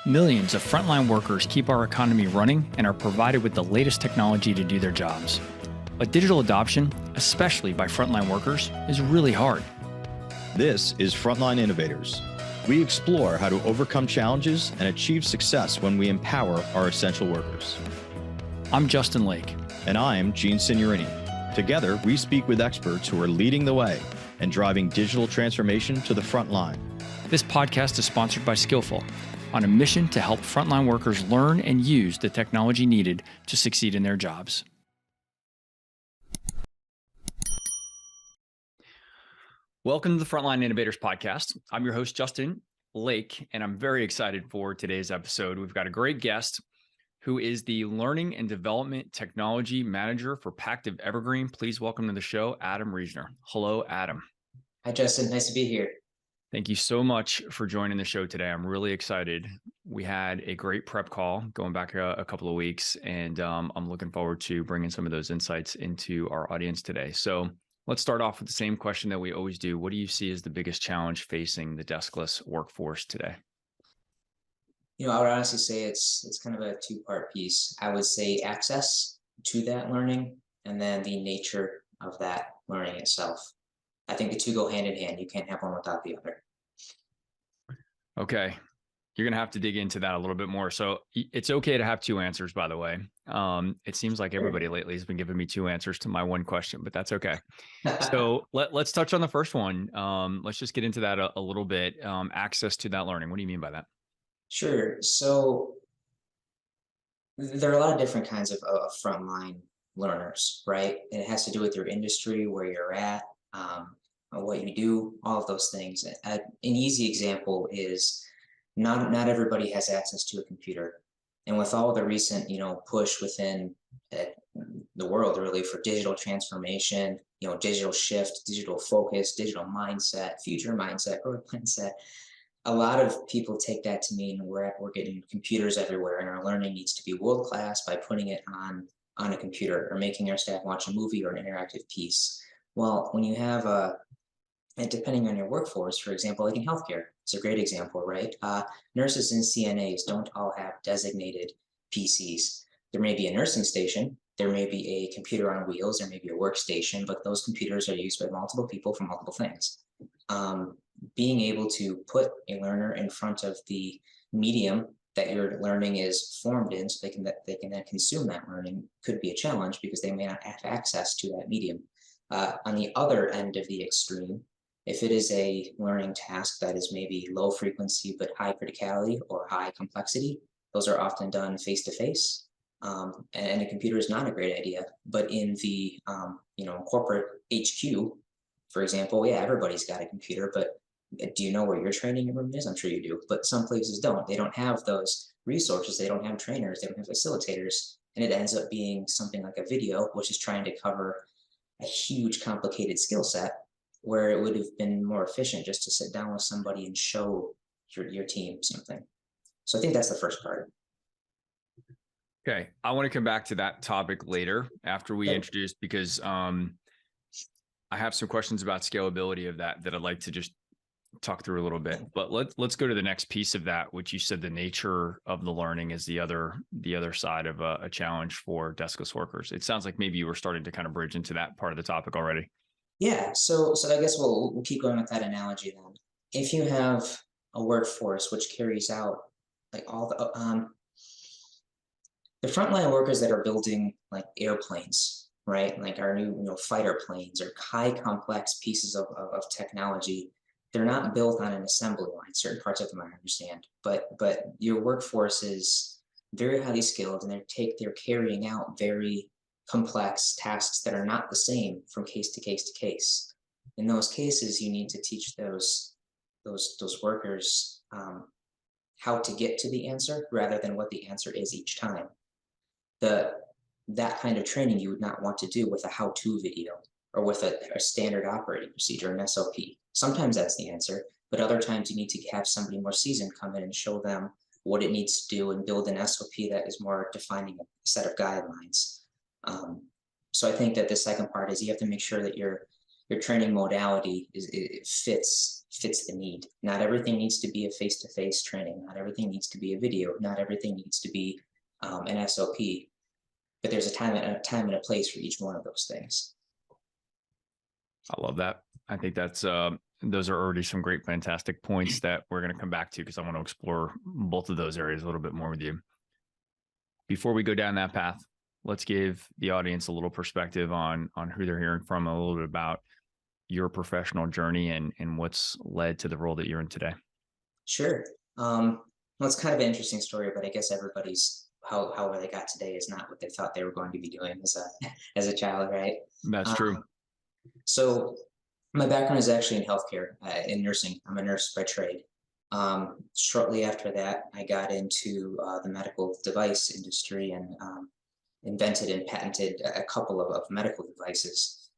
Millions of frontline workers keep our economy running and are provided with the latest technology to do their jobs. But digital adoption, especially by frontline workers, is really hard. This is Frontline Innovators. We explore how to overcome challenges and achieve success when we empower our essential workers. I'm Justin Lake. And I'm Gene Signorini. Together, we speak with experts who are leading the way and driving digital transformation to the front line. This podcast is sponsored by Skillful, on a mission to help frontline workers learn and use the technology needed to succeed in their jobs. Welcome to the Frontline Innovators podcast. I'm your host, Justin Lake, and I'm very excited for today's episode. We've got a great guest who is the Learning and Development Technology Manager for Pactiv Evergreen. Please welcome to the show, Adam Roesner. Hello, Adam. Hi, Justin. Nice to be here. Thank you so much for joining the show today. I'm really excited. We had a great prep call going back a couple of weeks, and I'm looking forward to bringing some of those insights into our audience today. So let's start off with the same question that we always do. What do you see as the biggest challenge facing the deskless workforce today? I would honestly say it's kind of a two-part piece. I would say access to that learning and then the nature of that learning itself. I think the two go hand in hand. You can't have one without the other. Okay. You're going to have to dig into that a little bit more. So it's okay to have two answers, by the way. It seems like everybody lately has been giving me two answers to my one question, but that's okay. So let's touch on the first one. Let's just get into that a little bit. Access to that learning. What do you mean by that? Sure. So there are a lot of different kinds of frontline learners, right? And it has to do with your industry, where you're at, what you do, all of those things. An easy example is not everybody has access to a computer. And with all the recent, push within the world really for digital transformation, digital shift, digital focus, digital mindset, future mindset, growth mindset, a lot of people take that to mean we're getting computers everywhere and our learning needs to be world-class by putting it on a computer or making our staff watch a movie or an interactive piece. Well, when you have and depending on your workforce, for example, like in healthcare, it's a great example, right? Nurses and CNAs don't all have designated PCs. There may be a nursing station, there may be a computer on wheels, there may be a workstation, but those computers are used by multiple people for multiple things. Being able to put a learner in front of the medium that your learning is formed in, so they can then consume that learning, could be a challenge because they may not have access to that medium. On the other end of the extreme, if it is a learning task that is maybe low frequency but high criticality or high complexity, those are often done face-to-face. And a computer is not a great idea. But in the corporate HQ, for example, yeah, everybody's got a computer, but do you know where your training room is? I'm sure you do, but some places don't. They don't have those resources. They don't have trainers. They don't have facilitators. And it ends up being something like a video, which is trying to cover a huge complicated skill set, where it would have been more efficient just to sit down with somebody and show your team something. So I think that's the first part. Okay. I want to come back to that topic later after we introduce, because I have some questions about scalability of that I'd like to just talk through a little bit. But let's go to the next piece of that, which you said the nature of the learning is the other side of a challenge for deskless workers. It sounds like maybe you were starting to kind of bridge into that part of the topic already. Yeah, so I guess we'll keep going with that analogy then. If you have a workforce which carries out like all the frontline workers that are building like airplanes, right? Like our new fighter planes or high complex pieces of technology, they're not built on an assembly line. Certain parts of them I understand, but your workforce is very highly skilled and they're carrying out very complex tasks that are not the same from case to case to case. In those cases, you need to teach those workers how to get to the answer rather than what the answer is each time. That kind of training you would not want to do with a how-to video or with a standard operating procedure, an SOP. Sometimes that's the answer, but other times you need to have somebody more seasoned come in and show them what it needs to do and build an SOP that is more defining a set of guidelines. So I think that the second part is you have to make sure that your training modality it fits the need. Not everything needs to be a face-to-face training. Not everything needs to be a video. Not everything needs to be an SOP. But there's a time and a place for each one of those things. I love that. I think that's those are already some great, fantastic points that we're going to come back to, because I want to explore both of those areas a little bit more with you. Before we go down that path, let's give the audience a little perspective on who they're hearing from, a little bit about your professional journey and what's led to the role that you're in today. Sure. Well, it's kind of an interesting story, but I guess everybody's how they got today is not what they thought they were going to be doing as a child, right? That's true. So my background is actually in healthcare, in nursing. I'm a nurse by trade. Shortly after that, I got into the medical device industry and invented and patented a couple of medical devices.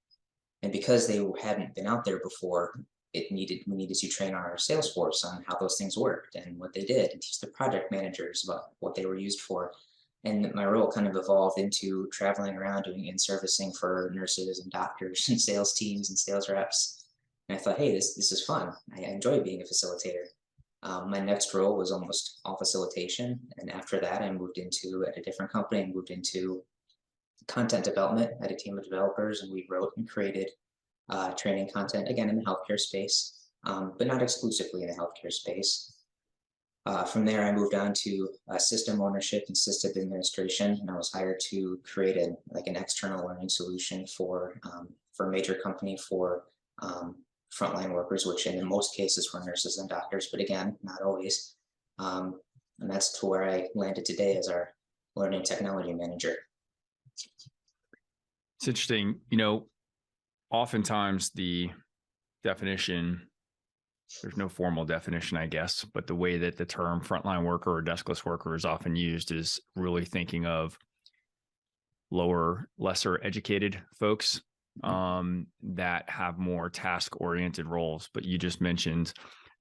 And because they hadn't been out there before, we needed to train our sales force on how those things worked and what they did, and teach the project managers about what they were used for. And my role kind of evolved into traveling around doing in-servicing for nurses and doctors and sales teams and sales reps. And I thought, hey, this is fun. I enjoy being a facilitator. My next role was almost all facilitation. And after that, I moved into, at a different company, I moved into content development. I had a team of developers, and we wrote and created training content, again, in the healthcare space, but not exclusively in the healthcare space. From there, I moved on to system ownership and system administration, and I was hired to create an external learning solution for a major company for frontline workers, which in most cases were nurses and doctors, but again, not always. And that's to where I landed today as our learning technology manager. It's interesting, oftentimes the definition, there's no formal definition, I guess, but the way that the term frontline worker or deskless worker is often used is really thinking of lesser educated folks that have more task-oriented roles. But you just mentioned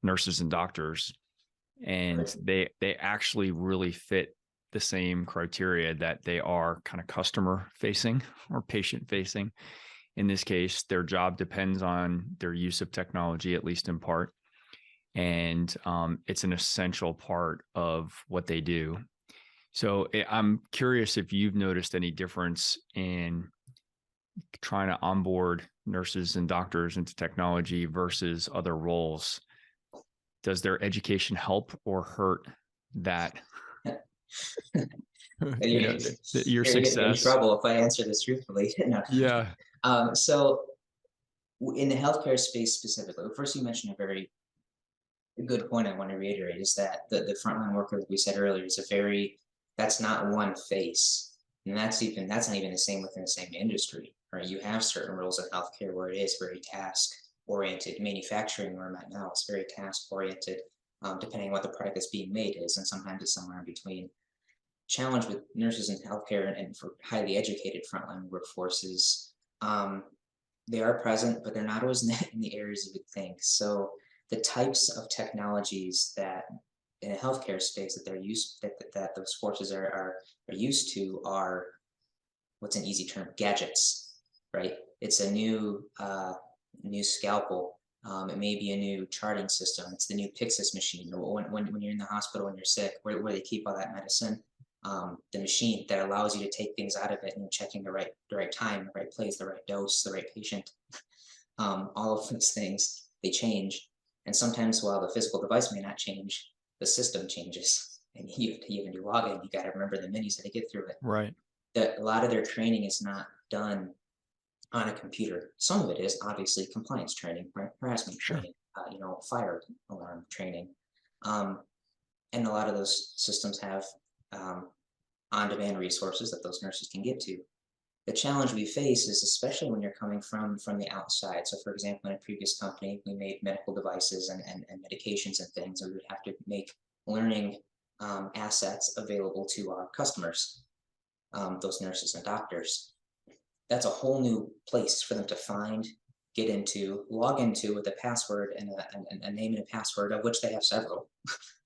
nurses and doctors, and they actually really fit the same criteria, that they are kind of customer facing or patient facing. In this case, their job depends on their use of technology, at least in part. And it's an essential part of what they do. So I'm curious if you've noticed any difference in trying to onboard nurses and doctors into technology versus other roles. Does their education help or hurt that? Your success. You're in trouble if I answer this truthfully. No. Yeah. So in the healthcare space specifically, first you mentioned a very good point I want to reiterate, is that the frontline worker, like we said earlier, is that's not one face. And that's not even the same within the same industry, right? You have certain roles in healthcare where it is very task oriented. Manufacturing, where I'm at now, is very task oriented, depending on what the product that's being made is, and sometimes it's somewhere in between. Challenge with nurses in healthcare and for highly educated frontline workforces, they are present, but they're not always in the areas you would think. So the types of technologies that in a healthcare space that those forces are used to are, what's an easy term, gadgets, right? It's a new scalpel. It may be a new charting system. It's the new Pyxis machine. When you're in the hospital and you're sick, where they keep all that medicine, the machine that allows you to take things out of it and checking the right time, the right place, the right dose, the right patient. All of those things, they change. And sometimes while the physical device may not change, the system changes. And even do login, you got to remember the menus that get through it. Right. A lot of their training is not done on a computer. Some of it is obviously compliance training, right? Harassment training, fire alarm training. And a lot of those systems have on-demand resources that those nurses can get to. The challenge we face is, especially when you're coming from the outside. So for example, in a previous company, we made medical devices and medications and things, and we would have to make learning assets available to our customers, those nurses and doctors. That's a whole new place for them to find, get into, log into with a password and a name and a password, of which they have several.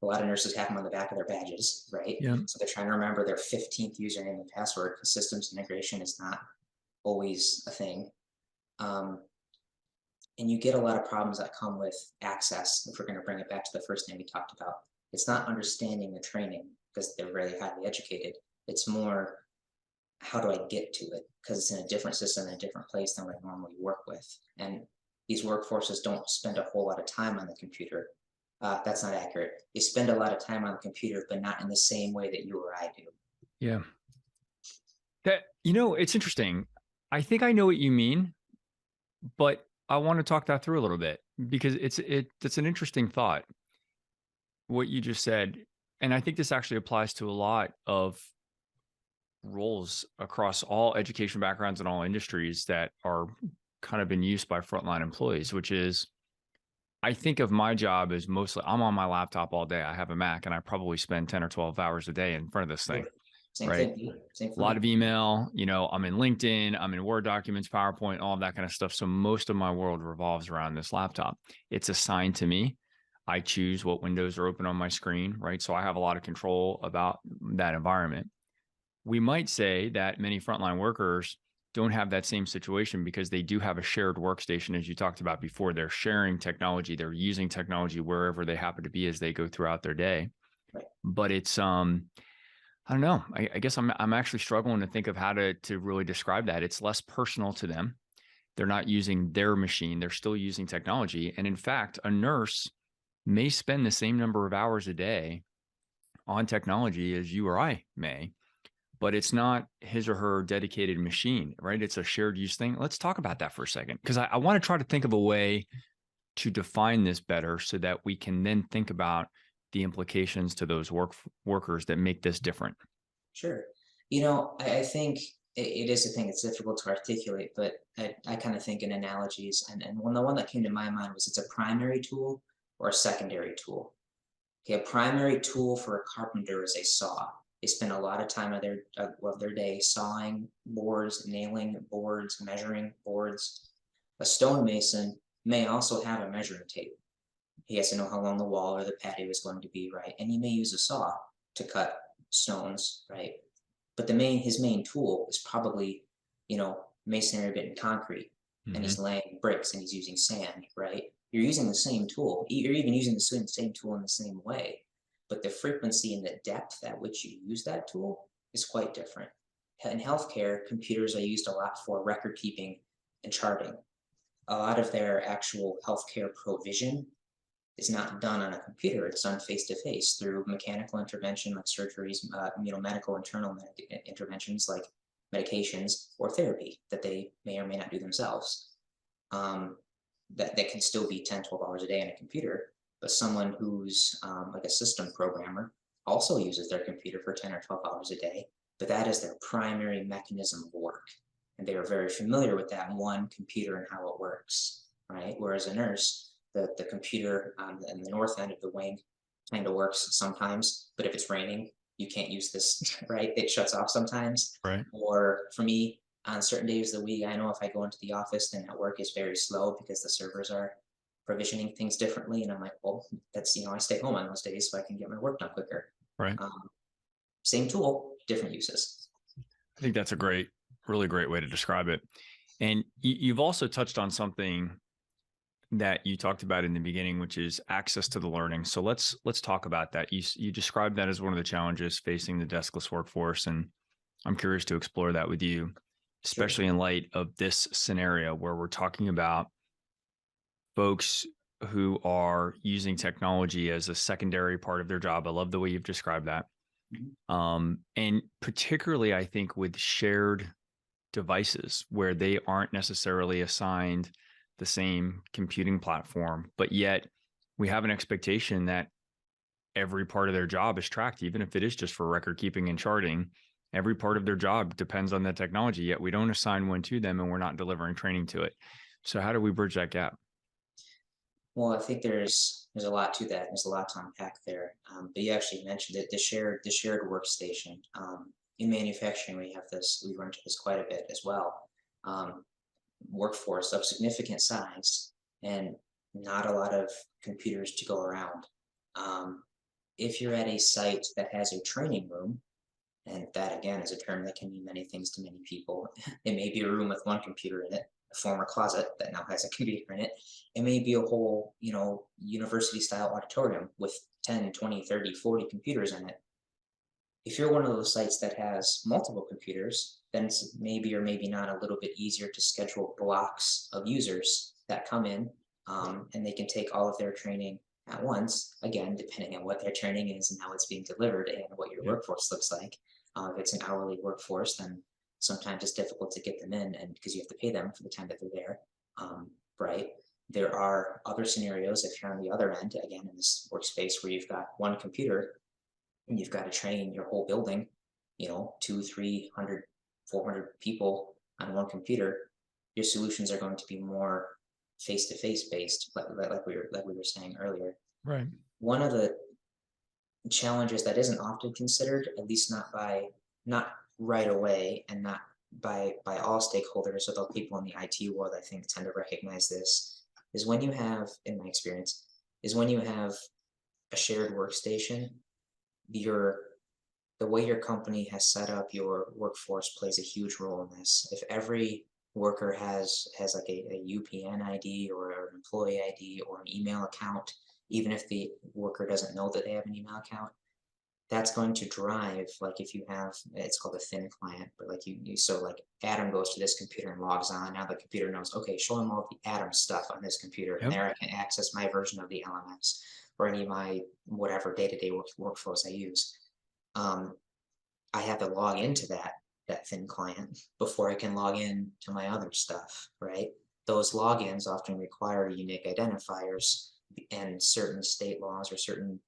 A lot of nurses have them on the back of their badges, right? Yeah. So they're trying to remember their 15th username and password, because systems integration is not always a thing. and you get a lot of problems that come with access. If we're going to bring it back to the first thing we talked about, it's not understanding the training because they're really highly educated. It's more, how do I get to it? Because it's in a different system, in a different place than what I normally work with. And these workforces don't spend a whole lot of time on the computer. That's not accurate. They spend a lot of time on the computer, but not in the same way that you or I do. Yeah. That, it's interesting. I think I know what you mean, but I want to talk that through a little bit because it's an interesting thought, what you just said. And I think this actually applies to a lot of roles across all education backgrounds and all industries that are kind of in use by frontline employees, which is, I think of my job as mostly I'm on my laptop all day. I have a Mac and I probably spend 10 or 12 hours a day in front of this thing. Same Right. thing. Same A lot of email, I'm in LinkedIn, I'm in Word documents, PowerPoint, all of that kind of stuff. So most of my world revolves around this laptop. It's assigned to me. I choose what windows are open on my screen, right? So I have a lot of control about that environment. We might say that many frontline workers don't have that same situation because they do have a shared workstation, as you talked about before. They're sharing technology. They're using technology wherever they happen to be as they go throughout their day. Right. But it's, I don't know. I guess I'm actually struggling to think of how to really describe that. It's less personal to them. They're not using their machine. They're still using technology. And in fact, a nurse may spend the same number of hours a day on technology as you or I may, but it's not his or her dedicated machine, right? It's a shared use thing. Let's talk about that for a second, because I want to try to think of a way to define this better so that we can then think about the implications to those workers that make this different. Sure. I think it is a thing. It's difficult to articulate, but I kind of think in analogies. And the one that came to my mind was, it's a primary tool or a secondary tool. Okay, a primary tool for a carpenter is a saw. They spend a lot of time of their day sawing boards, nailing boards, measuring boards. A stonemason may also have a measuring tape. He has to know how long the wall or the patio is going to be, right? And he may use a saw to cut stones, right? But his main tool is probably, masonry bit and concrete, and he's laying bricks and he's using sand, right? You're using the same tool. You're even using the same tool in the same way, but the frequency and the depth at which you use that tool is quite different. In healthcare, computers are used a lot for record keeping and charting. A lot of their actual healthcare provision is not done on a computer. It's done face to face through mechanical intervention like surgeries, medical internal interventions like medications or therapy that they may or may not do themselves. That can still be 10, 12 hours a day on a computer, but someone who's like a system programmer also uses their computer for 10 or 12 hours a day, but that is their primary mechanism of work. And they are very familiar with that one computer and how it works, right? Whereas a nurse, the computer in the north end of the wing kind of works sometimes, but if it's raining, you can't use this, right? It shuts off sometimes. Right. Or for me, on certain days of the week, I know if I go into the office, then at work is very slow because the servers are provisioning things differently. And I'm like, well, that's, I stay home on those days so I can get my work done quicker. Right. Same tool, different uses. I think that's a really great way to describe it. And you've also touched on something that you talked about in the beginning, which is access to the learning. So let's talk about that. You described that as one of the challenges facing the deskless workforce, and I'm curious to explore that with you, especially in light of this scenario where we're talking about folks who are using technology as a secondary part of their job. I love the way you've described that. And particularly, I think, with shared devices where they aren't necessarily assigned the same computing platform, but yet we have an expectation that every part of their job is tracked, even if it is just for record keeping and charting. Every part of their job depends on the technology, yet we don't assign one to them and we're not delivering training to it. So how do we bridge that gap? Well, I think there's a lot to that. There's a lot to unpack there. But you actually mentioned it, the shared workstation. In manufacturing, we run into this quite a bit as well. Workforce of significant size and not a lot of computers to go around. If you're at a site that has a training room, and that again is a term that can mean many things to many people, it may be a room with one computer in it, former closet that now has a computer in it. It may be a whole, university style auditorium with 10, 20, 30, 40 computers in it. If you're one of those sites that has multiple computers, then it's maybe or maybe not a little bit easier to schedule blocks of users that come in, and they can take all of their training at once, again, depending on what their training is and how it's being delivered and what your workforce looks like. If it's an hourly workforce, then sometimes it's difficult to get them in, and because you have to pay them for the time that they're there, right? There are other scenarios if you're on the other end, again, in this workspace where you've got one computer and you've got to train your whole building, 200, 300, 400 people on one computer. Your solutions are going to be more face-to-face based, like we were saying earlier. Right. One of the challenges that isn't often considered, at least not right away, and not by all stakeholders, although people in the IT world I think tend to recognize this, is when you have, in my experience, is when you have a shared workstation, the way your company has set up your workforce plays a huge role in this. If every worker has like a UPN ID or an employee ID or an email account, even if the worker doesn't know that they have an email account, that's going to drive, like if you have, it's called a thin client, but like so like Adam goes to this computer and logs on. Now the computer knows, okay, show him all the Adam stuff on this computer, and there I can access my version of the LMS or any of my whatever day-to-day workflows I use. I have to log into that thin client before I can log in to my other stuff, right? Those logins often require unique identifiers, and certain state laws or certain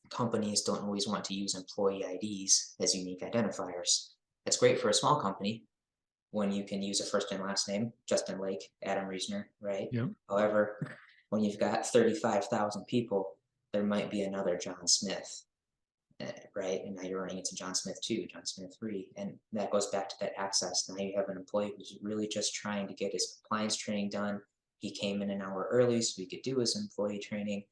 companies don't always want to use employee IDs as unique identifiers. That's great for a small company when you can use a first and last name, Justin Lake, Adam Roesner, right? Yep. However, when you've got 35,000 people, there might be another John Smith, right? And now you're running into John Smith 2, John Smith 3, and that goes back to that access. Now you have an employee who's really just trying to get his compliance training done. He came in an hour early so he could do his employee training,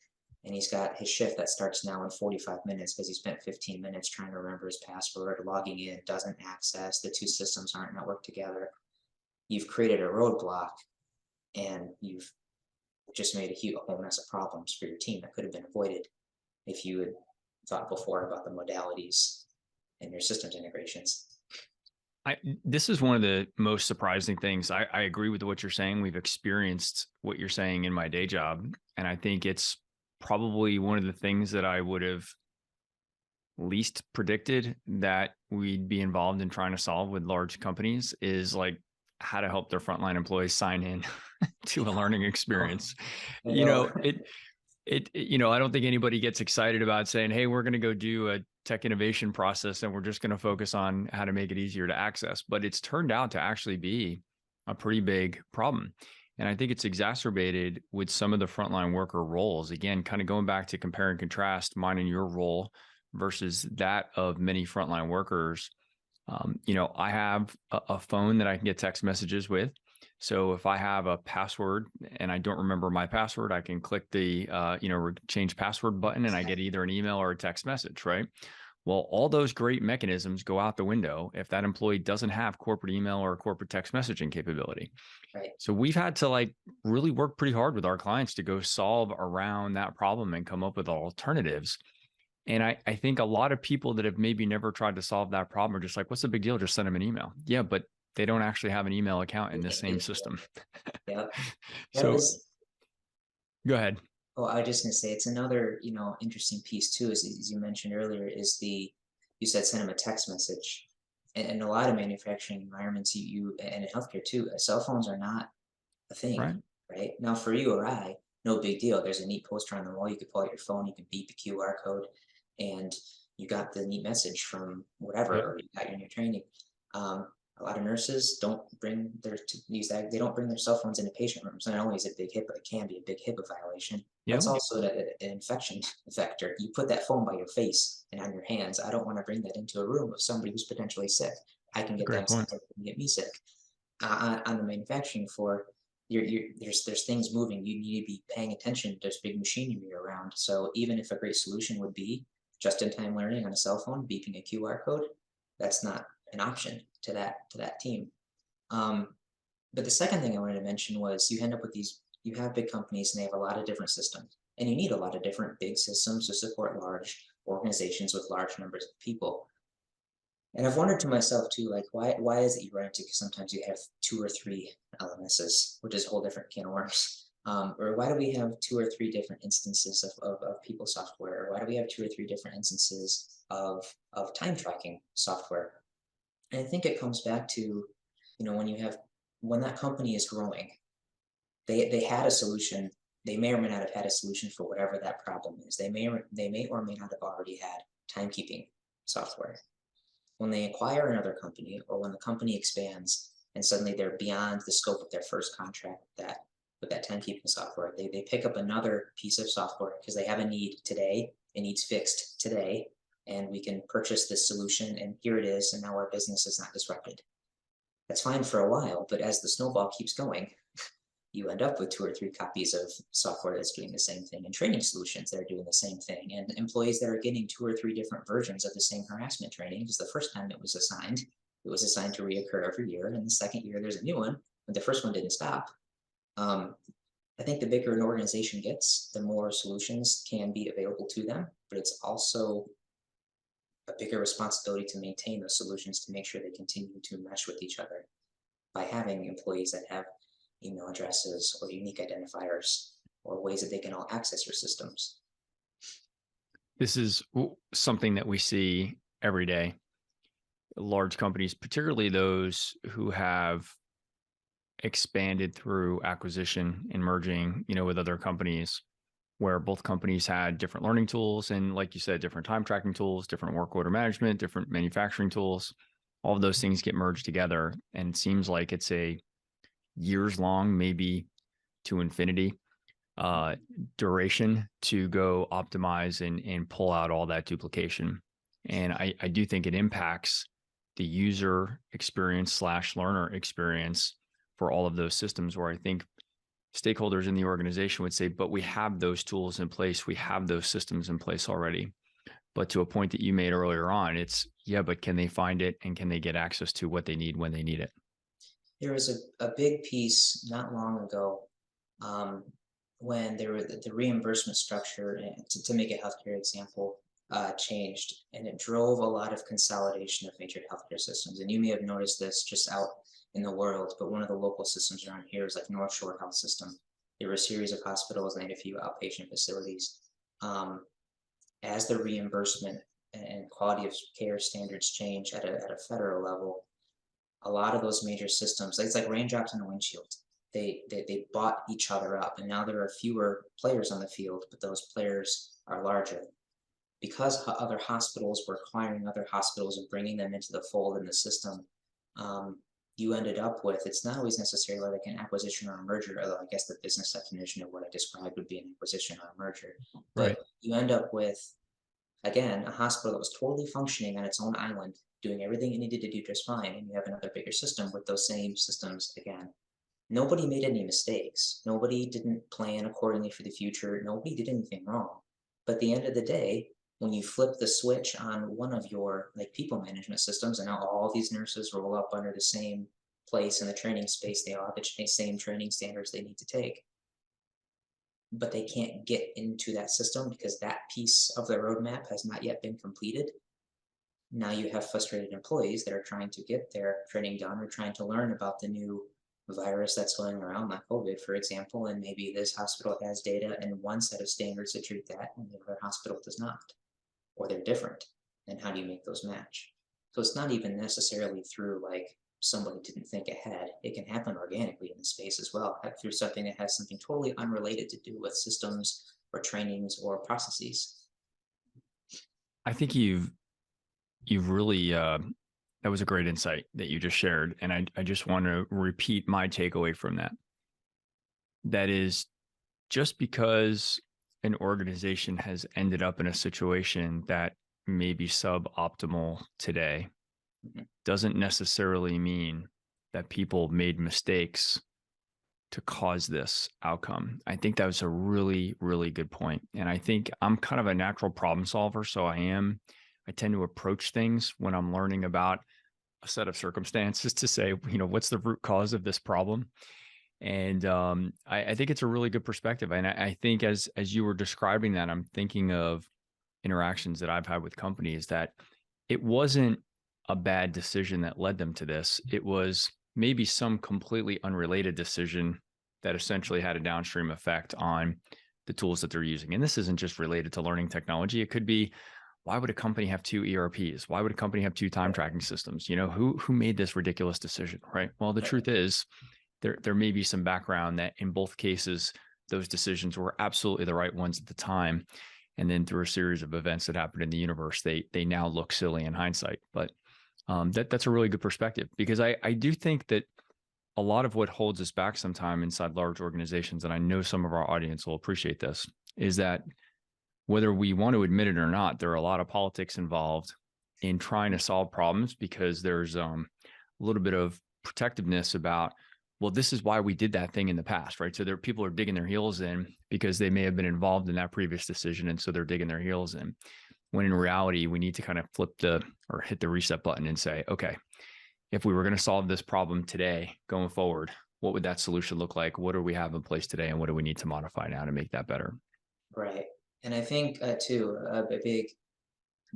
and he's got his shift that starts now in 45 minutes because he spent 15 minutes trying to remember his password, logging in, doesn't access, the two systems aren't networked together. You've created a roadblock, and you've just made a whole mess of problems for your team that could have been avoided if you had thought before about the modalities and your systems integrations. This is one of the most surprising things. I agree with what you're saying. We've experienced what you're saying in my day job, and I think it's probably one of the things that I would have least predicted that we'd be involved in trying to solve with large companies is like how to help their frontline employees sign in to a learning experience. I don't think anybody gets excited about saying, hey, we're going to go do a tech innovation process and we're just going to focus on how to make it easier to access. But it's turned out to actually be a pretty big problem. And I think it's exacerbated with some of the frontline worker roles. Again, kind of going back to compare and contrast mine and your role versus that of many frontline workers. I have a phone that I can get text messages with. So if I have a password and I don't remember my password, I can click the, change password button and I get either an email or a text message, right? Well, all those great mechanisms go out the window if that employee doesn't have corporate email or corporate text messaging capability. Right. So we've had to really work pretty hard with our clients to go solve around that problem and come up with alternatives. And I think a lot of people that have maybe never tried to solve that problem are just like, what's the big deal? Just send them an email. Yeah, but they don't actually have an email account in the same system. Yep. So go ahead. Oh, I was just gonna say it's another, interesting piece too, as you mentioned earlier, is you said send them a text message. And in a lot of manufacturing environments, and in healthcare too, cell phones are not a thing, right? Now for you or I, no big deal. There's a neat poster on the wall. You could pull out your phone, you can beep a QR code, and you got the neat message from whatever, or you got your new training. A lot of nurses don't bring they don't bring their cell phones into patient rooms. Not only is it a big HIPAA, it can be a big HIPAA violation. That's also an infection vector. You put that phone by your face and on your hands. I don't want to bring that into a room of somebody who's potentially sick. I can get them sick and get me sick. On the manufacturing floor, there's things moving. You need to be paying attention. There's big machinery around. So even if a great solution would be just-in-time learning on a cell phone, beeping a QR code, that's not an option to that team. But the second thing I wanted to mention was you end up with you have big companies and they have a lot of different systems. And you need a lot of different big systems to support large organizations with large numbers of people. And I've wondered to myself too, like why is it you run into, because sometimes you have 2 or 3 LMSs, which is a whole different can of worms. Or why do we have 2 or 3 different instances of people software? Or why do we have 2 or 3 different instances of time tracking software? And I think it comes back to, when that company is growing, they had a solution. They may or may not have had a solution for whatever that problem is. They may or may not have already had timekeeping software. When they acquire another company, or when the company expands and suddenly they're beyond the scope of their first contract with that timekeeping software, they pick up another piece of software because they have a need today. It needs fixed today, and we can purchase this solution, and here it is, and now our business is not disrupted. That's fine for a while, but as the snowball keeps going, you end up with 2 or 3 copies of software that's doing the same thing, and training solutions that are doing the same thing, and employees that are getting 2 or 3 different versions of the same harassment training, because the first time it was assigned to reoccur every year, and the second year there's a new one, but the first one didn't stop. I think the bigger an organization gets, the more solutions can be available to them, but it's also a bigger responsibility to maintain those solutions to make sure they continue to mesh with each other by having employees that have email addresses or unique identifiers or ways that they can all access your systems. This is something that we see every day. Large companies, particularly those who have expanded through acquisition and merging, with other companies, where both companies had different learning tools and, like you said, different time tracking tools, different work order management, different manufacturing tools. All of those things get merged together, and it seems like it's a years long, maybe to infinity, duration to go optimize and pull out all that duplication. And I do think it impacts the user experience / learner experience for all of those systems, where I think stakeholders in the organization would say, but we have those tools in place. We have those systems in place already. But to a point that you made earlier on, it's, yeah, but can they find it, and can they get access to what they need when they need it? There was a big piece not long ago, when the reimbursement structure, to make a healthcare example, changed, and it drove a lot of consolidation of major healthcare systems. And you may have noticed this just out in the world, but one of the local systems around here is like North Shore Health System. There were a series of hospitals and a few outpatient facilities. As the reimbursement and quality of care standards change at a federal level, a lot of those major systems, it's like raindrops in a windshield. They bought each other up, and now there are fewer players on the field, but those players are larger. Because other hospitals were acquiring other hospitals and bringing them into the fold in the system, you ended up with, it's not always necessarily like an acquisition or a merger, although I guess the business definition of what I described would be an acquisition or a merger. But Right. you end up with, again, a hospital that was totally functioning on its own island, doing everything it needed to do just fine, and you have another bigger system with those same systems again. Nobody made any mistakes. Nobody didn't plan accordingly for the future. Nobody did anything wrong. But at the end of the day, when you flip the switch on one of your people management systems, and now all these nurses roll up under the same place in the training space, they all have the same training standards they need to take, but they can't get into that system because that piece of the roadmap has not yet been completed. Now you have frustrated employees that are trying to get their training done, or trying to learn about the new virus that's going around, like COVID, for example, and maybe this hospital has data and one set of standards to treat that, and the other hospital does not, or they're different. And how do you make those match? So it's not even necessarily through somebody didn't think ahead. It can happen organically in the space as well, through something that has something totally unrelated to do with systems or trainings or processes. I think you've really, that was a great insight that you just shared. And I just want to repeat my takeaway from that. That is, just because an organization has ended up in a situation that may be suboptimal today, doesn't necessarily mean that people made mistakes to cause this outcome. I think that was a really, really good point. And I think I'm kind of a natural problem solver. So I tend to approach things when I'm learning about a set of circumstances to say, what's the root cause of this problem? And I think it's a really good perspective. And I think as you were describing that, I'm thinking of interactions that I've had with companies that it wasn't a bad decision that led them to this. It was maybe some completely unrelated decision that essentially had a downstream effect on the tools that they're using. And this isn't just related to learning technology. It could be, why would a company have 2 ERPs? Why would a company have 2 time tracking systems? Who made this ridiculous decision, right? Well, the truth is there may be some background that in both cases, those decisions were absolutely the right ones at the time. And then through a series of events that happened in the universe, they now look silly in hindsight. But that's a really good perspective, because I do think that a lot of what holds us back sometime inside large organizations, and I know some of our audience will appreciate this, is that whether we want to admit it or not, there are a lot of politics involved in trying to solve problems, because there's a little bit of protectiveness about, well, this is why we did that thing in the past, right? So people are digging their heels in because they may have been involved in that previous decision. And so they're digging their heels in, when in reality, we need to kind of hit the reset button and say, okay, if we were going to solve this problem today going forward, what would that solution look like? What do we have in place today? And what do we need to modify now to make that better? Right. And I think too, a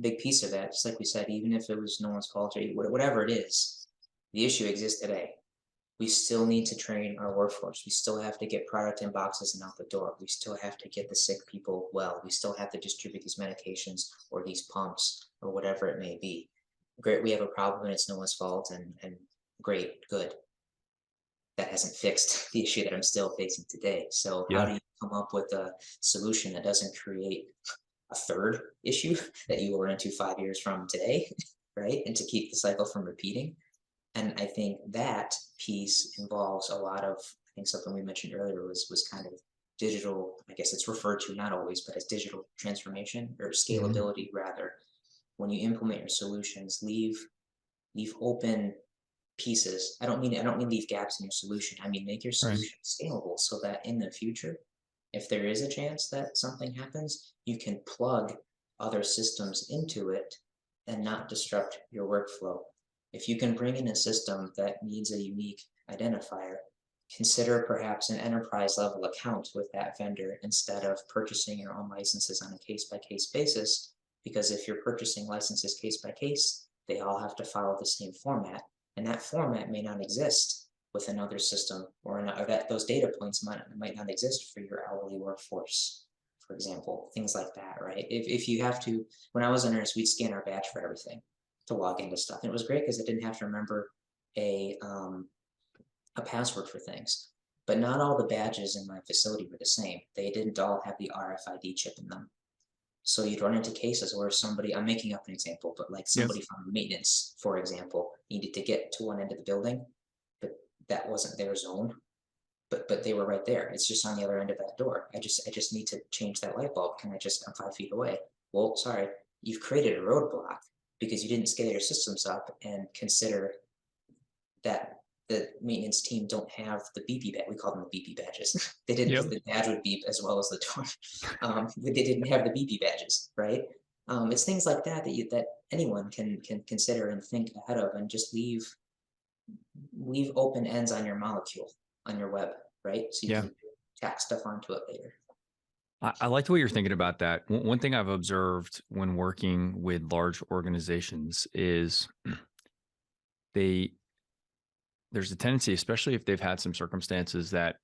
big piece of that, just like we said, even if it was no one's fault or whatever it is, the issue exists today. We still need to train our workforce. We still have to get product in boxes and out the door. We still have to get the sick people well. We still have to distribute these medications or these pumps or whatever it may be. Great, we have a problem and it's no one's fault, and great, good. That hasn't fixed the issue that I'm still facing today. So how do you come up with a solution that doesn't create a third issue that you will run into 5 years from today, right? And to keep the cycle from repeating. And I think that piece involves a lot of, I think something we mentioned earlier was kind of digital, I guess it's referred to not always, but as digital transformation or scalability rather. When you implement your solutions, leave open pieces. I don't mean leave gaps in your solution. I mean make your solution scalable, so that in the future, if there is a chance that something happens, you can plug other systems into it and not disrupt your workflow. If you can bring in a system that needs a unique identifier, consider perhaps an enterprise level account with that vendor instead of purchasing your own licenses on a case-by-case basis. Because if you're purchasing licenses case by case, they all have to follow the same format, and that format may not exist with another system, or that those data points might not exist for your hourly workforce, for example, things like that, right? If you have to, when I was a nurse, we'd scan our badge for everything to log into stuff, and it was great because I didn't have to remember a password for things. But not all the badges in my facility were the same. They didn't all have the RFID chip in them. So you'd run into cases where somebody, I'm making up an example, but like somebody from maintenance, for example, needed to get to one end of the building, but that wasn't their zone. But they were right there. It's just on the other end of that door. I just need to change that light bulb. I'm 5 feet away. Well, sorry, you've created a roadblock because you didn't scale your systems up and consider that the maintenance team don't have the BP badge. We call them the BP badges. They didn't. The badge would beep as well as the door. They didn't have the BP badges, right? It's things like that that anyone can consider and think ahead of, and just leave open ends on your molecule on your web, right? So you can tack stuff onto it later. I like the way you're thinking about that. One thing I've observed when working with large organizations is there's a tendency, especially if they've had some circumstances that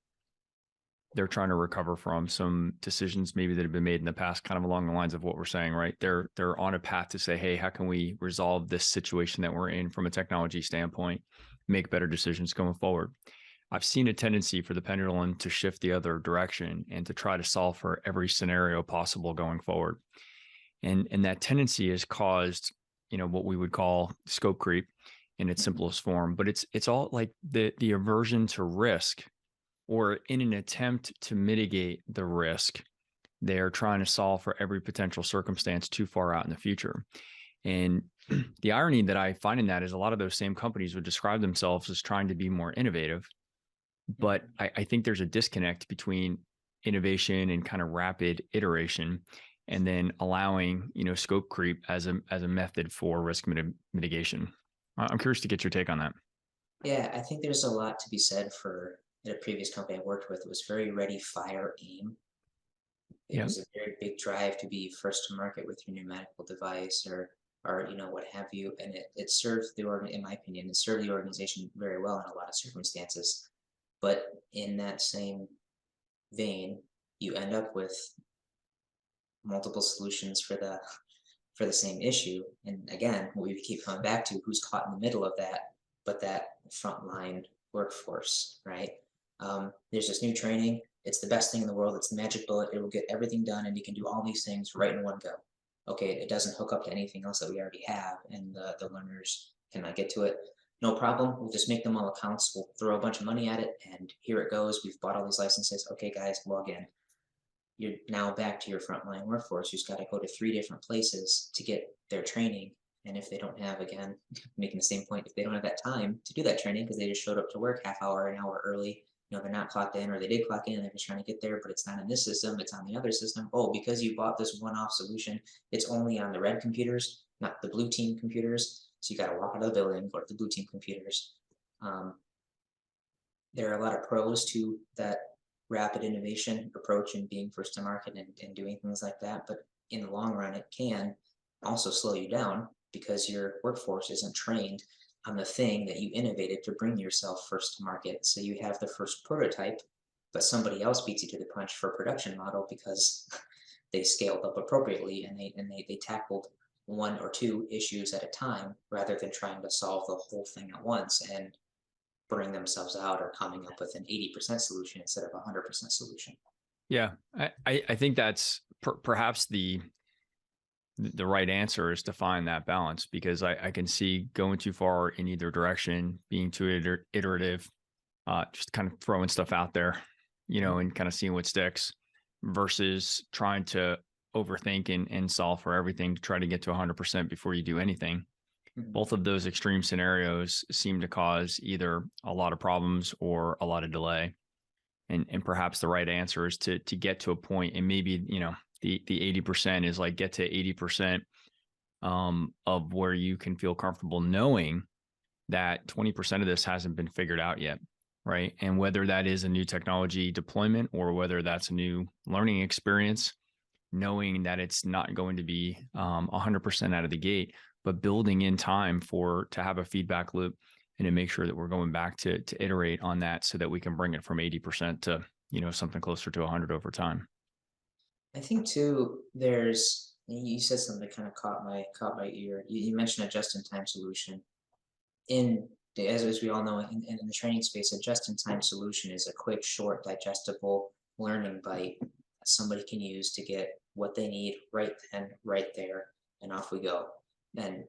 they're trying to recover from, some decisions maybe that have been made in the past, kind of along the lines of what we're saying, right? They're on a path to say, hey, how can we resolve this situation that we're in from a technology standpoint, make better decisions going forward? I've seen a tendency for the pendulum to shift the other direction and to try to solve for every scenario possible going forward. And that tendency has caused, what we would call scope creep in its simplest form, but it's all like the aversion to risk, or in an attempt to mitigate the risk, they're trying to solve for every potential circumstance too far out in the future. And the irony that I find in that is a lot of those same companies would describe themselves as trying to be more innovative, but I think there's a disconnect between innovation and kind of rapid iteration, and then allowing, scope creep as a method for risk mitigation. I'm curious to get your take on that. Yeah, I think there's a lot to be said for at a previous company I worked with. It was very ready, fire, aim. It Yeah. was a very big drive to be first to market with your new medical device or what have you. And it served the organ, in my opinion, it served the organization very well in a lot of circumstances. But in that same vein, you end up with multiple solutions for the same issue. And again, we keep coming back to who's caught in the middle of that, but that frontline workforce, right? There's this new training. It's the best thing in the world. It's the magic bullet. It will get everything done, and you can do all these things right in one go. Okay, it doesn't hook up to anything else that we already have, and the learners cannot get to it. No problem. We'll just make them all accounts. We'll throw a bunch of money at it, and here it goes. We've bought all these licenses. Okay, guys, log in. You're now back to your frontline workforce who's got to go to 3 different places to get their training. And if they don't have, again, making the same point, if they don't have that time to do that training because they just showed up to work half hour, an hour early, they're not clocked in, or they did clock in and they're just trying to get there, but it's not in this system, it's on the other system. Oh, because you bought this one-off solution, it's only on the red computers, not the blue team computers. So you got to walk out of the building, go to the blue team computers. There are a lot of pros to that rapid innovation approach and being first to market and doing things like that. But in the long run, it can also slow you down because your workforce isn't trained on the thing that you innovated to bring yourself first to market. So you have the first prototype, but somebody else beats you to the punch for a production model because they scaled up appropriately and they tackled 1 or 2 issues at a time rather than trying to solve the whole thing at once and burning themselves out or coming up with an 80% solution instead of a 100% solution. Yeah. I think that's perhaps the right answer is to find that balance, because I can see going too far in either direction, being too iterative, just kind of throwing stuff out there, and kind of seeing what sticks, versus trying to overthink and solve for everything to try to get to 100% before you do anything. Both of those extreme scenarios seem to cause either a lot of problems or a lot of delay. And perhaps the right answer is to get to a point, and maybe, the 80% is like get to 80% of where you can feel comfortable knowing that 20% of this hasn't been figured out yet. Right. And whether that is a new technology deployment or whether that's a new learning experience, knowing that it's not going to be 100% out of the gate, but building in time to have a feedback loop and to make sure that we're going back to iterate on that so that we can bring it from 80% to, something closer to 100 over time. I think too, you said something that kind of caught my ear. You mentioned a just-in-time solution. As we all know, in the training space, a just-in-time solution is a quick, short, digestible learning bite that somebody can use to get what they need right then, right there, and off we go. And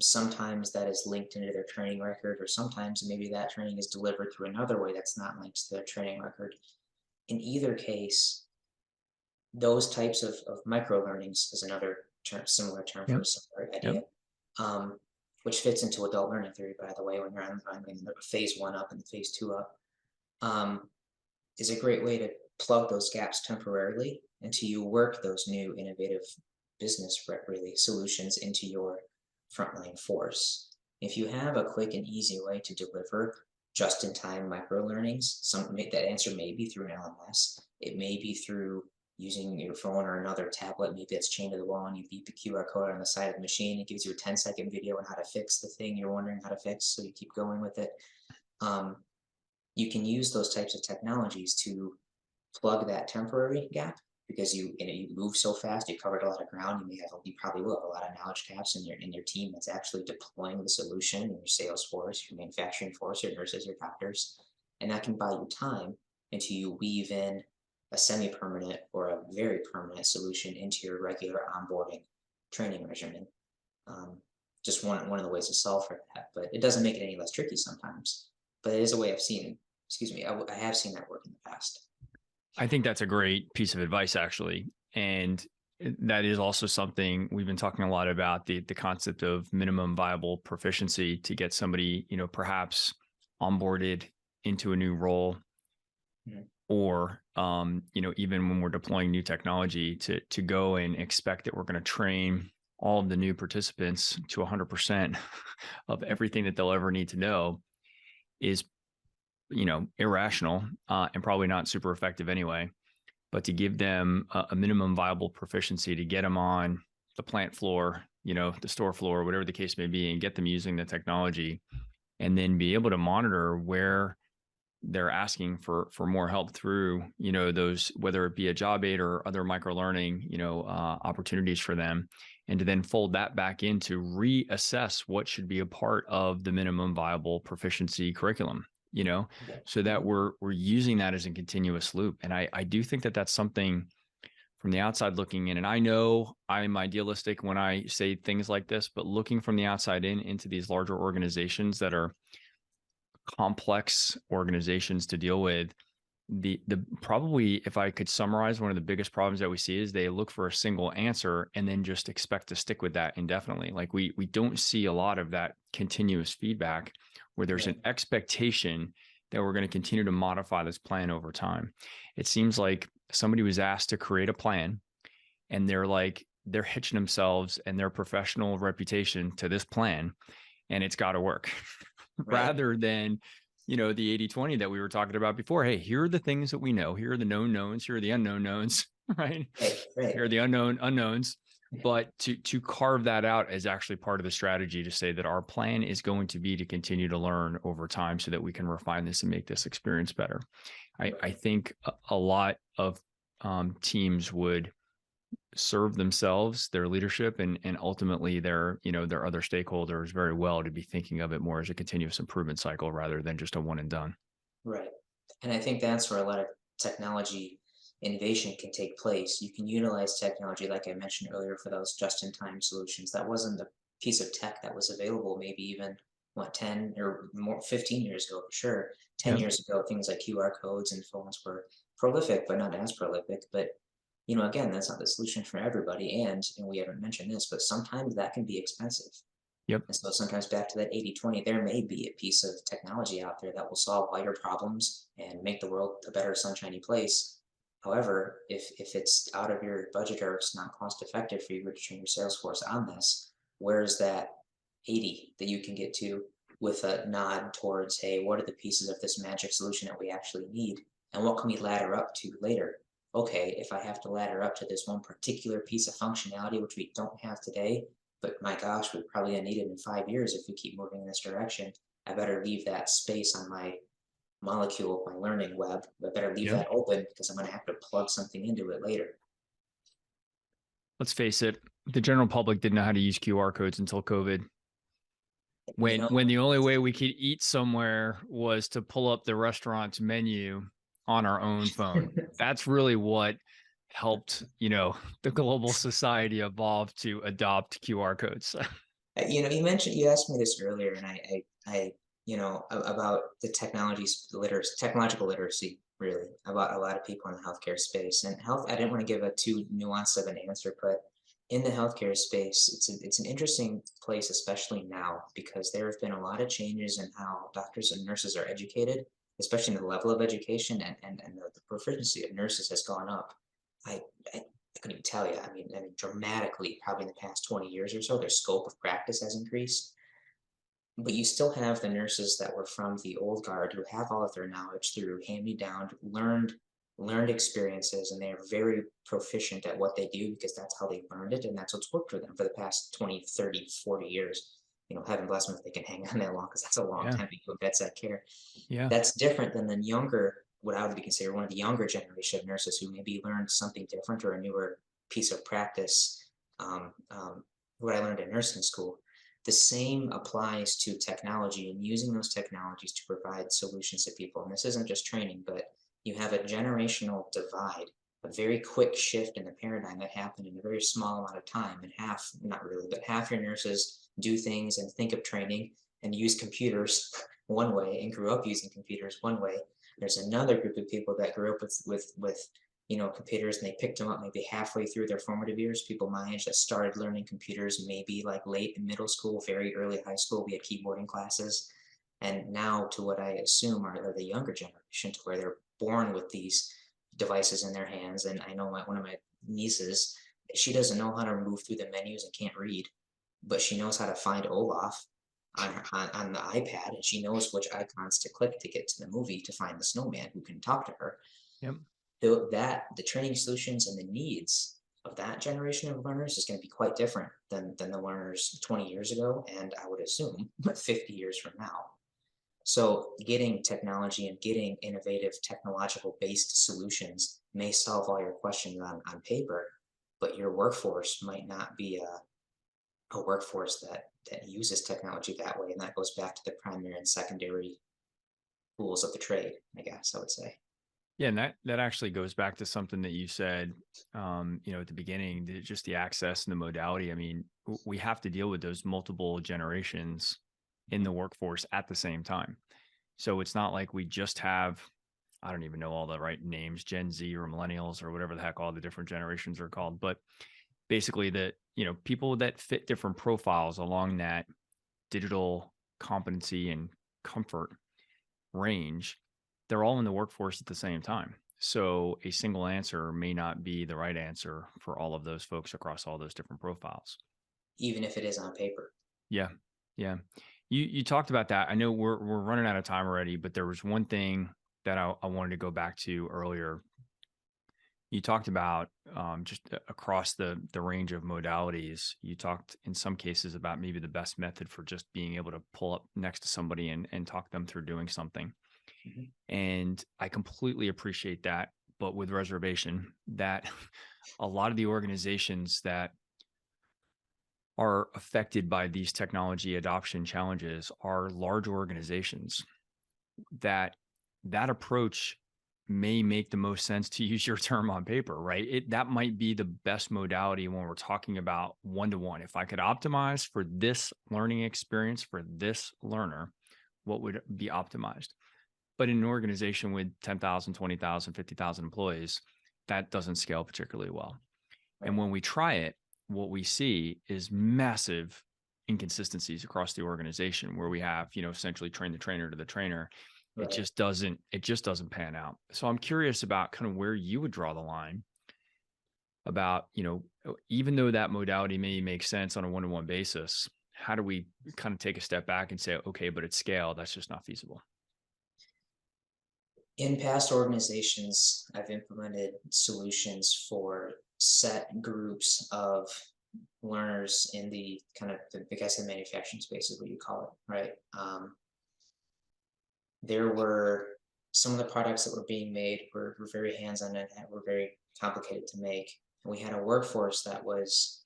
sometimes that is linked into their training record, or sometimes maybe that training is delivered through another way that's not linked to their training record. In either case, those types of micro learnings is another similar term for a similar idea, which fits into adult learning theory, by the way, when you're on the phase 1 up and the phase 2 up, is a great way to plug those gaps temporarily until you work those new innovative business really solutions into your frontline force. If you have a quick and easy way to deliver just-in-time micro learnings, that answer may be through an LMS, it may be through using your phone or another tablet, maybe it's chained to the wall and you beep the QR code on the side of the machine. It gives you a 10-second video on how to fix the thing you're wondering how to fix, so you keep going with it. You can use those types of technologies to plug that temporary gap because you move so fast, you covered a lot of ground. You probably will have a lot of knowledge gaps in your team that's actually deploying the solution, in your sales force, your manufacturing force, your nurses, your doctors, and that can buy you time until you weave in a semi-permanent or a very permanent solution into your regular onboarding training regimen. Just one of the ways to solve for that, but it doesn't make it any less tricky sometimes. But it is a way I've seen. I have seen that work in the past. I think that's a great piece of advice, actually. And that is also something we've been talking a lot about, the concept of minimum viable proficiency to get somebody, perhaps onboarded into a new role, or, even when we're deploying new technology to go and expect that we're going to train all of the new participants to 100% of everything that they'll ever need to know is, irrational, and probably not super effective anyway. But to give them a minimum viable proficiency to get them on the plant floor, the store floor, whatever the case may be, and get them using the technology, and then be able to monitor where they're asking for more help through, those, whether it be a job aid or other micro learning, opportunities for them, and to then fold that back in to reassess what should be a part of the minimum viable proficiency curriculum, so that we're using that as a continuous loop. And I do think that that's something from the outside looking in, and I know I'm idealistic when I say things like this, but looking from the outside in into these larger organizations that are complex organizations to deal with, the probably, if I could summarize, one of the biggest problems that we see is they look for a single answer and then just expect to stick with that indefinitely. Like we don't see a lot of that continuous feedback where there's an expectation that we're going to continue to modify this plan over time. It seems like somebody was asked to create a plan and they're hitching themselves and their professional reputation to this plan, and it's got to work. Rather than, the 80-20 that we were talking about before. Hey, here are the things that we know. Here are the known knowns. Here are the unknown knowns, right? Here are the unknown unknowns. But to carve that out as actually part of the strategy, to say that our plan is going to be to continue to learn over time so that we can refine this and make this experience better. I think a lot of teams would serve themselves, their leadership, and ultimately their other stakeholders very well to be thinking of it more as a continuous improvement cycle rather than just a one and done. Right. And I think that's where a lot of technology innovation can take place. You can utilize technology, like I mentioned earlier, for those just-in-time solutions. That wasn't a piece of tech that was available maybe even 10 or more 15 years ago, for sure. 10 years ago, things like QR codes and phones were prolific, but not as prolific. But again, that's not the solution for everybody. And we haven't mentioned this, but sometimes that can be expensive. Yep. And so sometimes back to that 80-20, there may be a piece of technology out there that will solve all your problems and make the world a better sunshiny place. However, if it's out of your budget or it's not cost effective for you to train your sales force on this, where's that 80 that you can get to with a nod towards, hey, what are the pieces of this magic solution that we actually need? And what can we ladder up to later? Okay, if I have to ladder up to this one particular piece of functionality, which we don't have today, but my gosh, we're probably gonna need it in 5 years if we keep moving in this direction, I better leave that space on my molecule, my learning web. I better leave that open because I'm gonna have to plug something into it later. Let's face it, the general public didn't know how to use QR codes until COVID. When the only way we could eat somewhere was to pull up the restaurant's menu on our own phone. That's really what helped, the global society evolve to adopt QR codes. You asked me this earlier, and I about the technological literacy, really, about a lot of people in the healthcare space and health. I didn't want to give a too nuanced of an answer, but in the healthcare space, it's an interesting place, especially now, because there have been a lot of changes in how doctors and nurses are educated, especially in the level of education, and the proficiency of nurses has gone up. I, I couldn't even tell you. I mean, dramatically, probably in the past 20 years or so, their scope of practice has increased. But you still have the nurses that were from the old guard who have all of their knowledge through hand-me-down, learned experiences, and they are very proficient at what they do because that's how they learned it, and that's what's worked for them for the past 20, 30, 40 years. Heaven bless them if they can hang on that long, because that's a long time to go bedside care. That's different than the younger, what I would be considered one of the younger generation of nurses who maybe learned something different or a newer piece of practice. What I learned in nursing school. The same applies to technology and using those technologies to provide solutions to people. And this isn't just training, but you have a generational divide, a very quick shift in the paradigm that happened in a very small amount of time. And not really, but half your nurses do things and think of training and use computers one way and grew up using computers one way. There's another group of people that grew up with computers, and they picked them up maybe halfway through their formative years. People my age that started learning computers maybe like late in middle school, very early high school. We had keyboarding classes. And now to what I assume are the younger generation, to where they're born with these devices in their hands. And I know one of my nieces She doesn't know how to move through the menus and can't read, but she knows how to find Olaf on the iPad, and she knows which icons to click to get to the movie to find the snowman who can talk to her. Yep. The training solutions and the needs of that generation of learners is going to be quite different than the learners 20 years ago, and I would assume 50 years from now. So getting technology and getting innovative technological based solutions may solve all your questions on paper, but your workforce might not be a workforce that uses technology that way. And that goes back to the primary and secondary tools of the trade, I guess I would say. Yeah, and that actually goes back to something that you said, at the beginning, just the access and the modality. I mean, we have to deal with those multiple generations in the workforce at the same time. So it's not like we just have, I don't even know all the right names, Gen Z or millennials or whatever the heck all the different generations are called, but basically that, people that fit different profiles along that digital competency and comfort range, they're all in the workforce at the same time. So a single answer may not be the right answer for all of those folks across all those different profiles. Even if it is on paper. Yeah. Yeah. You talked about that. I know we're running out of time already, but there was one thing that I wanted to go back to earlier. You talked about just across the range of modalities. You talked in some cases about maybe the best method for just being able to pull up next to somebody and talk them through doing something. And I completely appreciate that, but with reservation that a lot of the organizations that are affected by these technology adoption challenges are large organizations that approach may make the most sense, to use your term, on paper, right? That might be the best modality when we're talking about one-to-one. If I could optimize for this learning experience for this learner, what would be optimized? But in an organization with 10,000, 20,000, 50,000 employees, that doesn't scale particularly well. And when we try it, what we see is massive inconsistencies across the organization where we have, essentially train the trainer to the trainer. It just doesn't pan out. So I'm curious about kind of where you would draw the line about, even though that modality may make sense on a one-to-one basis, how do we kind of take a step back and say, okay, but at scale, that's just not feasible? In past organizations, I've implemented solutions for set groups of learners in the kind of the manufacturing space is what you call it, right? There were some of the products that were being made were very hands-on and were very complicated to make. And we had a workforce it was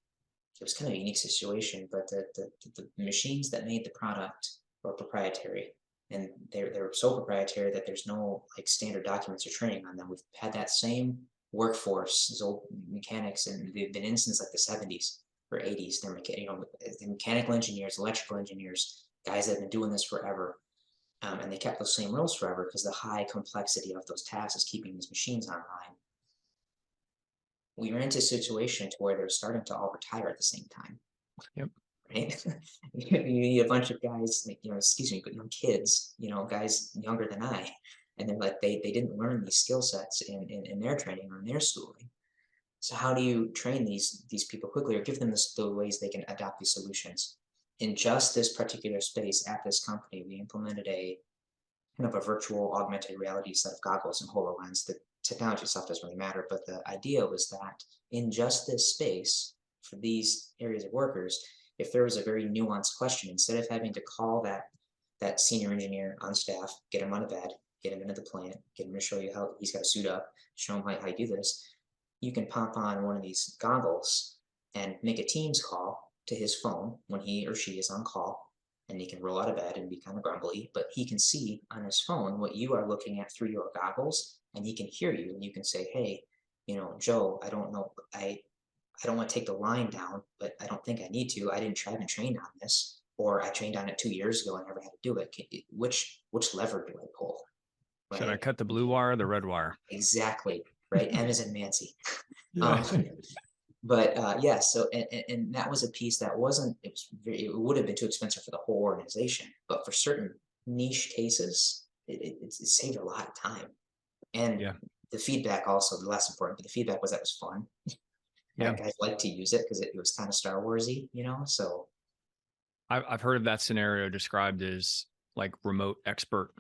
kind of a unique situation, but the machines that made the product were proprietary. And they're so proprietary that there's no like standard documents or training on them. We've had that same workforce, these old mechanics, and they've been in since like the 70s or 80s. They're mechanical engineers, electrical engineers, guys that have been doing this forever. And they kept those same rules forever because the high complexity of those tasks is keeping these machines online. We ran into a situation to where they're starting to all retire at the same time. Yep. Right? You need a bunch of guys, like, young kids, guys younger than I, and they're like they didn't learn these skill sets in their training or in their schooling. So how do you train these people quickly or give them the ways they can adopt these solutions? In just this particular space at this company, we implemented a kind of a virtual augmented reality set of goggles and HoloLens. The technology stuff doesn't really matter, but the idea was that in just this space for these areas of workers, if there was a very nuanced question, instead of having to call that senior engineer on staff, get him on a bed, get him into the plant, get him to show you how he's got to suit up, show him how you do this, you can pop on one of these goggles and make a Teams call to his phone when he or she is on call, and he can roll out of bed and be kind of grumbly, but he can see on his phone what you are looking at through your goggles, and he can hear you, and you can say, hey, Joe, I don't know, I don't want to take the line down, but I don't think I need to. I haven't trained on this, or I trained on it 2 years ago and never had to do it. Which lever do I pull? Right? Should I cut the blue wire or the red wire? Exactly. Right. M is in Nancy. Yeah. But yeah, so and that was a piece that it would have been too expensive for the whole organization, but for certain niche cases, it saved a lot of time. And the feedback also, the less important, but the feedback was that was fun. Yeah. Guys like to use it because it was kind of Star Warsy, so. I've heard of that scenario described as like remote expert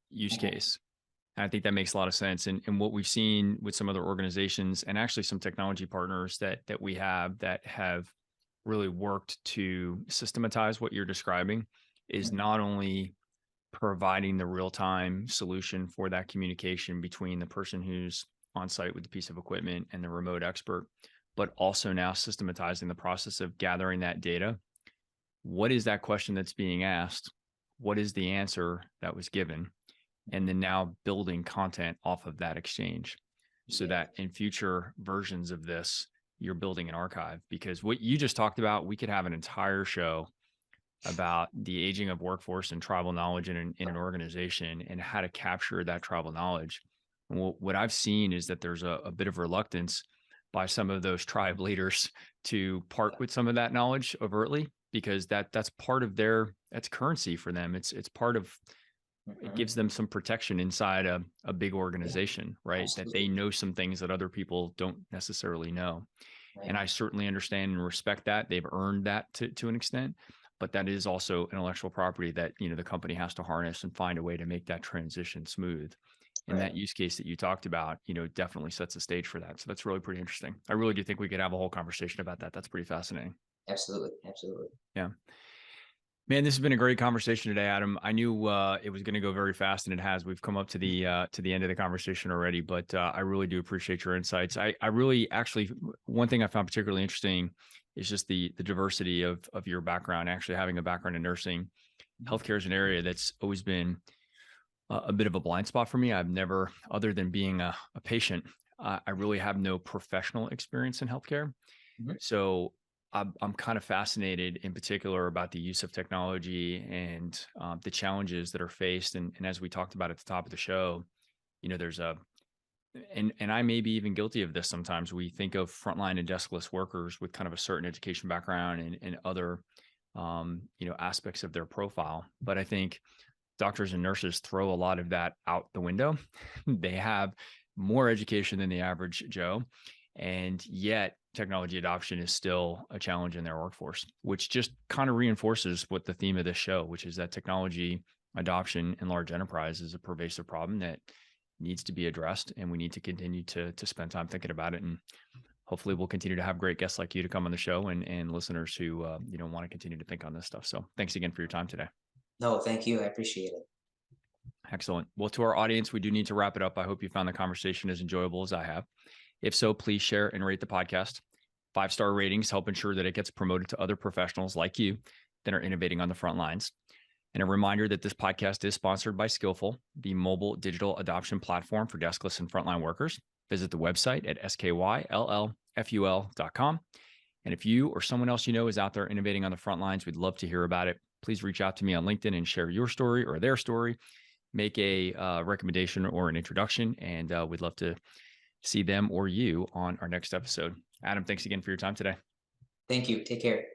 use Mhm. case. And I think that makes a lot of sense. And what we've seen with some other organizations and actually some technology partners that we have that have really worked to systematize what you're describing is Mhm. not only providing the real-time solution for that communication between the person who's on site with the piece of equipment and the remote expert, but also now systematizing the process of gathering that data. What is that question that's being asked? What is the answer that was given? And then now building content off of that exchange so Yeah. that in future versions of this, you're building an archive. Because what you just talked about, we could have an entire show about the aging of workforce and tribal knowledge in an organization and how to capture that tribal knowledge. And what I've seen is that there's a bit of reluctance by some of those tribe leaders to part with some of that knowledge overtly because that's part of that's currency for them. It's part of it Mhm. gives them some protection inside a big Yeah, organization, right? That they absolutely. know some things that other people don't necessarily know. Right. And I certainly understand and respect that. They've earned that to an extent, but that is also intellectual property that, the company has to harness and find a way to make that transition smooth. And Right. that use case that you talked about, definitely sets the stage for that. So that's really pretty interesting. I really do think we could have a whole conversation about that. That's pretty fascinating. Absolutely. Absolutely. Yeah. Man, this has been a great conversation today, Adam. I knew it was going to go very fast, and it has. We've come up to the end of the conversation already, but I really do appreciate your insights. I really actually one thing I found particularly interesting is just the diversity of your background. Actually, having a background in nursing, Mhm. healthcare is an area that's always been a bit of a blind spot for me. I've never, other than being a patient, I really have no professional experience in healthcare. Mhm. So I'm kind of fascinated in particular about the use of technology and the challenges that are faced. And as we talked about at the top of the show, there's and I may be even guilty of this sometimes. We think of frontline and deskless workers with kind of a certain education background and other, aspects of their profile. But I think doctors and nurses throw a lot of that out the window. They have more education than the average Joe. And yet technology adoption is still a challenge in their workforce, which just kind of reinforces what the theme of this show, which is that technology adoption in large enterprise is a pervasive problem that needs to be addressed. And we need to continue to spend time thinking about it. And hopefully we'll continue to have great guests like you to come on the show and listeners who, want to continue to think on this stuff. So thanks again for your time today. No, thank you. I appreciate it. Excellent. Well, to our audience, we do need to wrap it up. I hope you found the conversation as enjoyable as I have. If so, please share and rate the podcast. 5-star ratings help ensure that it gets promoted to other professionals like you that are innovating on the front lines. And a reminder that this podcast is sponsored by Skillful, the mobile digital adoption platform for deskless and frontline workers. Visit the website at skyllful.com. And if you or someone else you know is out there innovating on the front lines, we'd love to hear about it. Please reach out to me on LinkedIn and share your story or their story. Make a recommendation or an introduction, and we'd love to see them or you on our next episode. Adam, thanks again for your time today. Thank you. Take care.